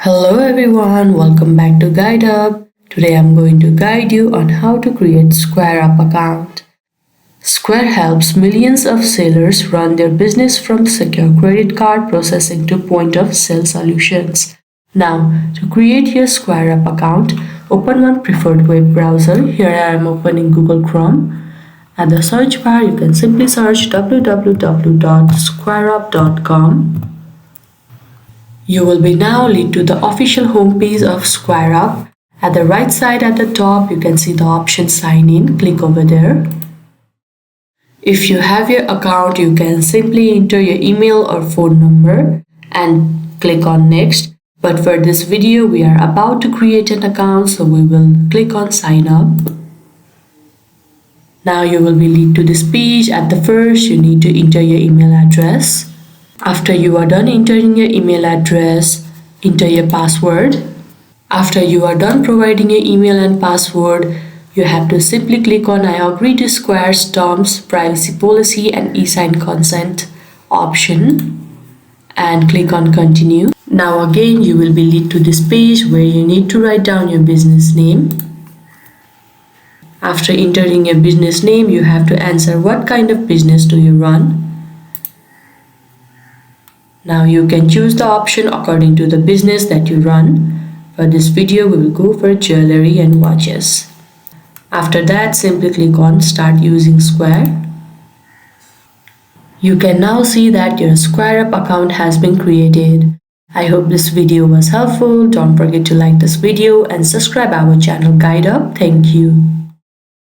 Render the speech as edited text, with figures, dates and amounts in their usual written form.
Hello everyone, welcome back to GuideUp. Today I'm going to guide you on how to create SquareUp account. Square helps millions of sellers run their business from secure credit card processing to point of sale solutions. Now, to create your SquareUp account, open one preferred web browser. Here I am opening Google Chrome. At the search bar, you can simply search www.squareup.com. You will be now lead to the official homepage of SquareUp. At the right side at the top, you can see the option sign in. Click over there. If you have your account, you can simply enter your email or phone number and click on next. But for this video, we are about to create an account, so we will click on sign up. Now you will be lead to this page. At the first, you need to enter your email address. After you are done entering your email address, enter your password. After you are done providing your email and password, you have to simply click on I agree to Square's terms, privacy policy and e-sign consent option and click on continue. Now again you will be lead to this page where you need to write down your business name. After entering your business name, you have to answer what kind of business do you run. Now you can choose the option according to the business that you run. For this video, we will go for jewelry and watches. After that, simply click on Start using Square. You can now see that your SquareUp account has been created. I hope this video was helpful. Don't forget to like this video and subscribe our channel GuideUp. Thank you.